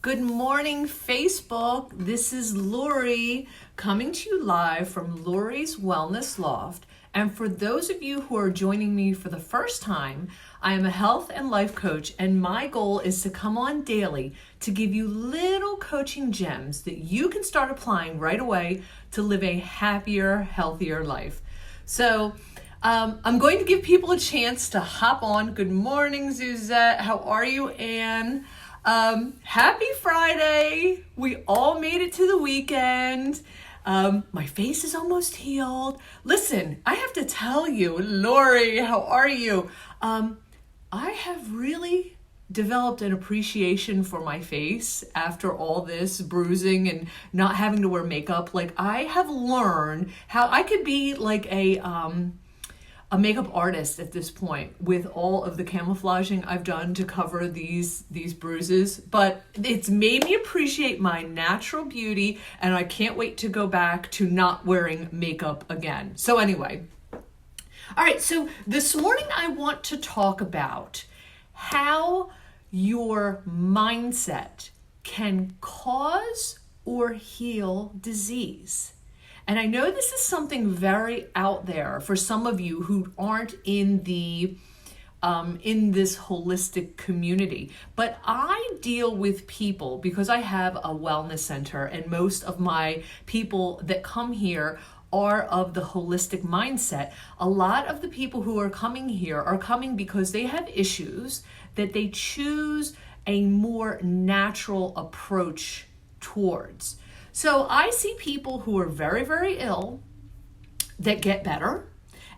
Good morning, Facebook. This is Lori coming to you live from Lori's Wellness Loft. And for those of you who are joining me for the first time, I am a health and life coach, and my goal is to come on daily to give you little coaching gems that you can start applying right away to live a happier, healthier life. So I'm going to give people a chance to hop on. Good morning, Suzette. How are you, Anne? Happy Friday. We all made it to the weekend. My face is almost healed. Listen, I have to tell you, Lori, how are you? I have really developed an appreciation for my face after all this bruising and not having to wear makeup. Like, I have learned how I could be like a makeup artist at this point with all of the camouflaging I've done to cover these bruises, but it's made me appreciate my natural beauty, and I can't wait to go back to not wearing makeup again. So anyway, all right, so this morning I want to talk about how your mindset can cause or heal disease. And I know this is something very out there for some of you who aren't in the in this holistic community. But I deal with people because I have a wellness center, and most of my people that come here are of the holistic mindset. A lot of the people who are coming here are coming because they have issues that they choose a more natural approach towards. So I see people who are very, very ill that get better,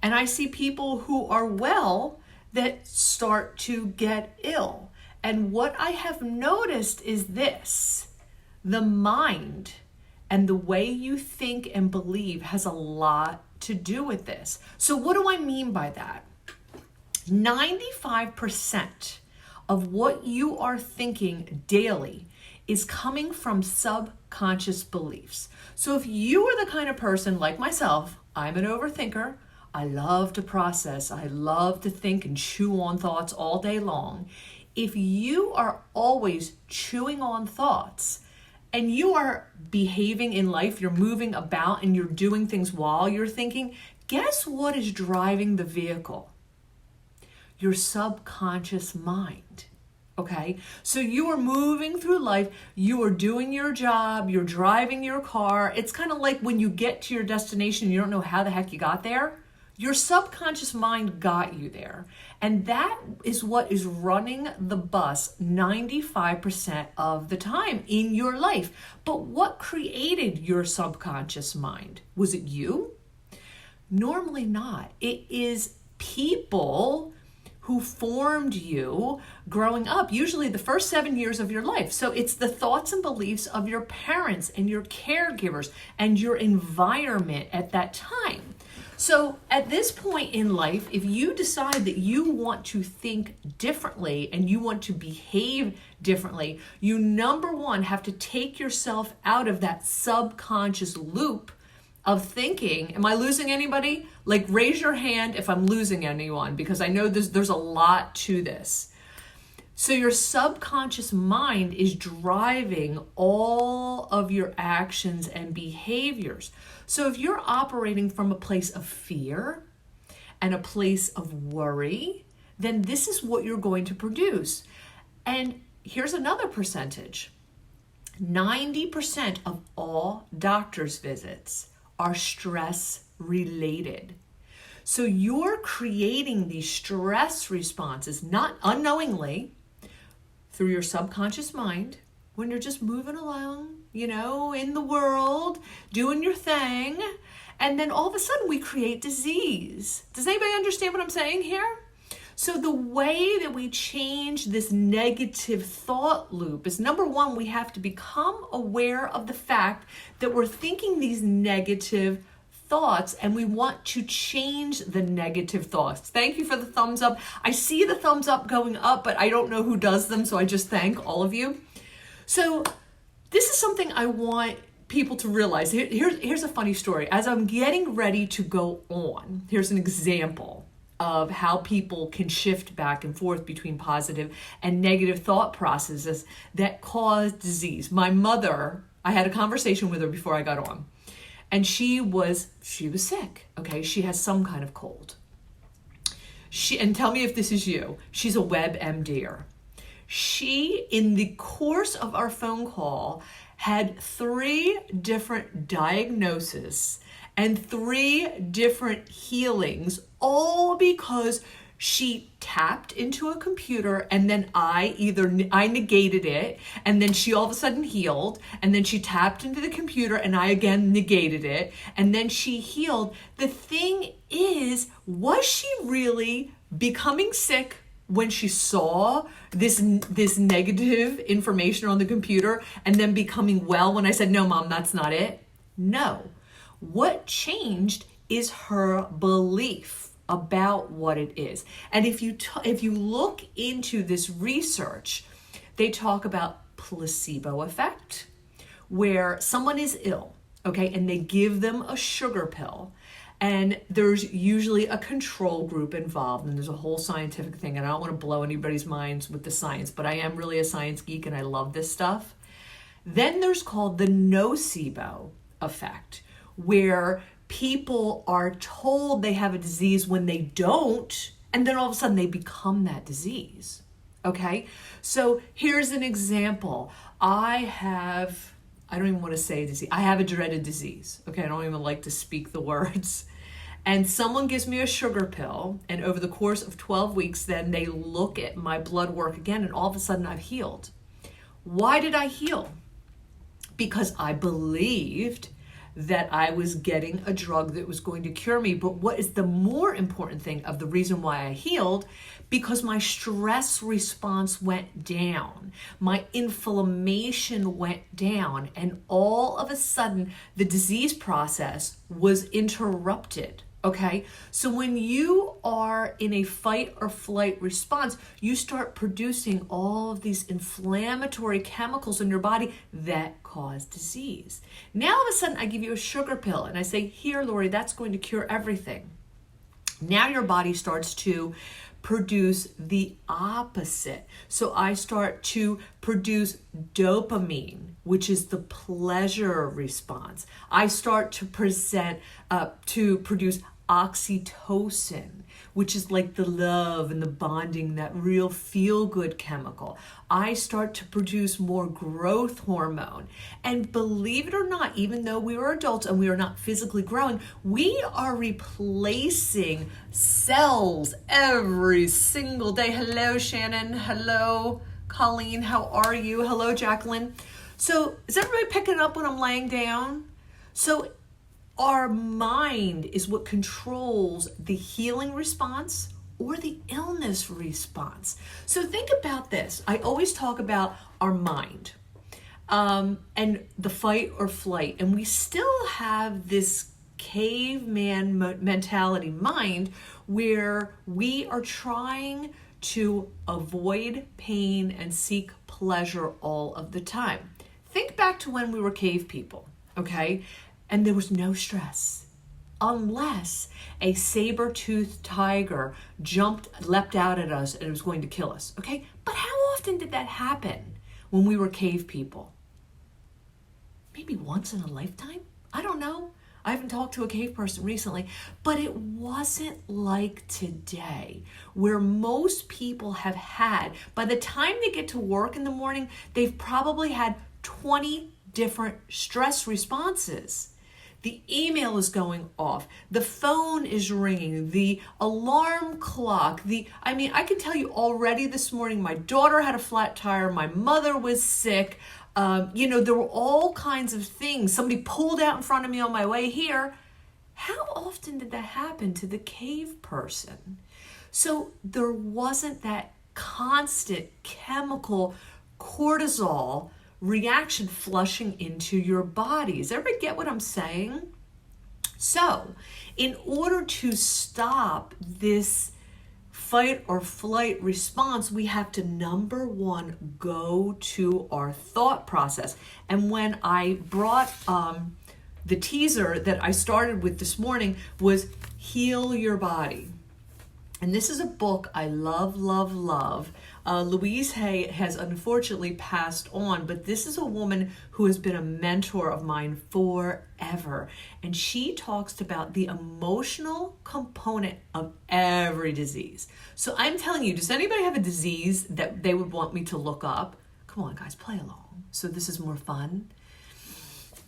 and I see people who are well that start to get ill. And what I have noticed is this: the mind and the way you think and believe has a lot to do with this. So what do I mean by that? 95% of what you are thinking daily is coming from subconscious beliefs. So if you are the kind of person like myself, I'm an overthinker. I love to process. I love to think and chew on thoughts all day long. If you are always chewing on thoughts and you are behaving in life, you're moving about and you're doing things while you're thinking, guess what is driving the vehicle? Your subconscious mind. Okay, so you are moving through life, you are doing your job, you're driving your car. It's kind of like when you get to your destination, you don't know how the heck you got there. Your subconscious mind got you there. And that is what is running the bus 95% of the time in your life. But what created your subconscious mind? Was it you? Normally not. It is people who formed you growing up, usually the first 7 years of your life. So it's the thoughts and beliefs of your parents and your caregivers and your environment at that time. So at this point in life, if you decide that you want to think differently and you want to behave differently, you, number one, have to take yourself out of that subconscious loop of thinking. Am I losing anybody? Like, raise your hand if I'm losing anyone, because I know there's a lot to this. So your subconscious mind is driving all of your actions and behaviors. So if you're operating from a place of fear and a place of worry, then this is what you're going to produce. And here's another percentage. 90% of all doctor's visits are stress related. So you're creating these stress responses, not unknowingly, through your subconscious mind when you're just moving along, in the world, doing your thing. And then all of a sudden we create disease. Does anybody understand what I'm saying here? So the way that we change this negative thought loop is, number one, we have to become aware of the fact that we're thinking these negative thoughts and we want to change the negative thoughts. Thank you for the thumbs up. I see the thumbs up going up, but I don't know who does them, so I just thank all of you. So this is something I want people to realize. Here's a funny story. As I'm getting ready to go on, here's an example. of how people can shift back and forth between positive and negative thought processes that cause disease. My mother, I had a conversation with her before I got on, and she was sick. Okay, she has some kind of cold. And tell me if this is you. She's a WebMDer. She, in the course of our phone call, had 3 different diagnoses and 3 different healings, all because she tapped into a computer, and then I negated it, and then she all of a sudden healed, and then she tapped into the computer and I again negated it, and then she healed. The thing is, was she really becoming sick when she saw this negative information on the computer and then becoming well when I said, no, Mom, that's not it? No. What changed is her belief about what it is. And if you look into this research, they talk about placebo effect, where someone is ill, okay, and they give them a sugar pill, and there's usually a control group involved, and there's a whole scientific thing, and I don't want to blow anybody's minds with the science, but I am really a science geek and I love this stuff. Then there's called the nocebo effect, where people are told they have a disease when they don't, and then all of a sudden they become that disease. Okay? So here's an example. I don't even want to say disease. I have a dreaded disease. Okay? I don't even like to speak the words. And someone gives me a sugar pill, and over the course of 12 weeks, then they look at my blood work again, and all of a sudden I've healed. Why did I heal? Because I believed that I was getting a drug that was going to cure me. But what is the more important thing of the reason why I healed? Because my stress response went down. My inflammation went down. And all of a sudden, the disease process was interrupted. Okay? So when you are in a fight or flight response, you start producing all of these inflammatory chemicals in your body that cause disease. Now all of a sudden I give you a sugar pill and I say, here, Lori, that's going to cure everything. Now your body starts to produce the opposite. So I start to produce dopamine, which is the pleasure response. I start to produce oxytocin, which is like the love and the bonding, that real feel-good chemical. I start to produce more growth hormone. And believe it or not, even though we are adults and we are not physically growing, we are replacing cells every single day. Hello, Shannon. Hello, Colleen. How are you? Hello, Jacqueline. So is everybody picking up when I'm laying down? So our mind is what controls the healing response or the illness response. So think about this. I always talk about our mind and the fight or flight. And we still have this caveman mentality mind where we are trying to avoid pain and seek pleasure all of the time. Think back to when we were cave people, okay? And there was no stress unless a saber-toothed tiger leapt out at us and it was going to kill us, okay? But how often did that happen when we were cave people? Maybe once in a lifetime? I don't know. I haven't talked to a cave person recently, but it wasn't like today, where most people have had, by the time they get to work in the morning, they've probably had 20 different stress responses. The email is going off. The phone is ringing. The alarm clock. I can tell you already this morning, my daughter had a flat tire. My mother was sick. There were all kinds of things. Somebody pulled out in front of me on my way here. How often did that happen to the cave person? So there wasn't that constant chemical cortisol reaction flushing into your bodies. Everybody get what I'm saying? So, in order to stop this fight or flight response, we have to, number one, go to our thought process. And when I brought the teaser that I started with this morning was heal your body. And this is a book I love, love, love. Louise Hay has unfortunately passed on, but this is a woman who has been a mentor of mine forever. And she talks about the emotional component of every disease. So I'm telling you, does anybody have a disease that they would want me to look up? Come on, guys, play along. So this is more fun.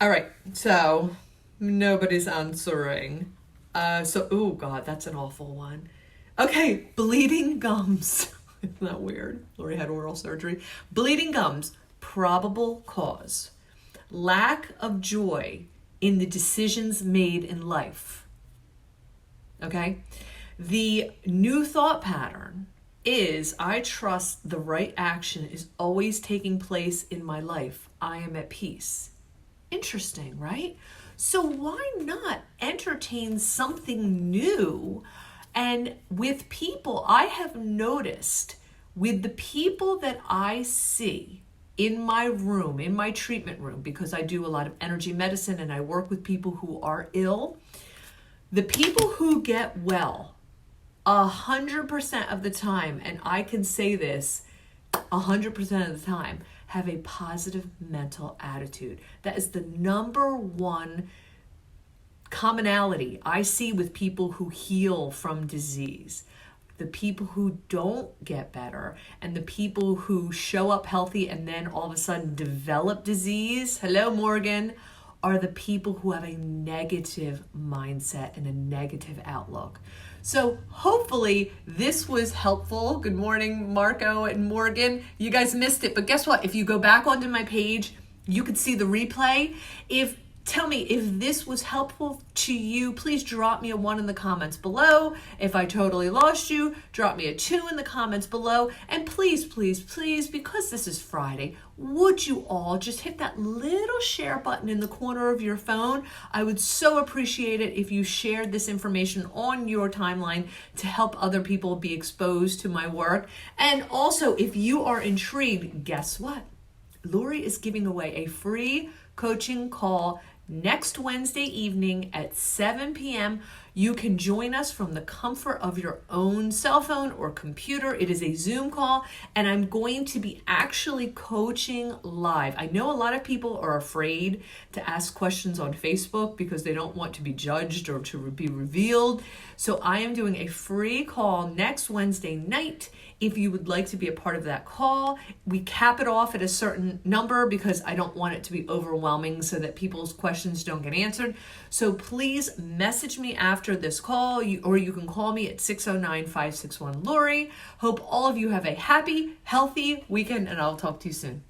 All right, so nobody's answering. Oh God, that's an awful one. Okay, bleeding gums. Isn't that weird? Lori had oral surgery. Bleeding gums, probable cause. Lack of joy in the decisions made in life. Okay? The new thought pattern is I trust the right action is always taking place in my life. I am at peace. Interesting, right? So why not entertain something new? And with people, I have noticed with the people that I see in my room, in my treatment room, because I do a lot of energy medicine and I work with people who are ill, the people who get well 100% of the time, and I can say this 100% of the time, have a positive mental attitude. That is the number one commonality I see with people who heal from disease. The people who don't get better and the people who show up healthy and then all of a sudden develop disease, hello Morgan, are the people who have a negative mindset and a negative outlook. So hopefully this was helpful. Good morning, Marco and Morgan. You guys missed it, but guess what? If you go back onto my page, you could see the replay. Tell me if this was helpful to you. Please drop me a 1 in the comments below. If I totally lost you, drop me a 2 in the comments below. And please, please, please, because this is Friday, would you all just hit that little share button in the corner of your phone? I would so appreciate it if you shared this information on your timeline to help other people be exposed to my work. And also, if you are intrigued, guess what? Lori is giving away a free coaching call next Wednesday evening at 7 p.m. You can join us from the comfort of your own cell phone or computer. It is a Zoom call, and I'm going to be actually coaching live. I know a lot of people are afraid to ask questions on Facebook because they don't want to be judged or to be revealed. So I am doing a free call next Wednesday night. If you would like to be a part of that call, we cap it off at a certain number because I don't want it to be overwhelming so that people's questions don't get answered. So please message me after this call, or you can call me at 609-561-LORI. Hope all of you have a happy, healthy weekend, and I'll talk to you soon.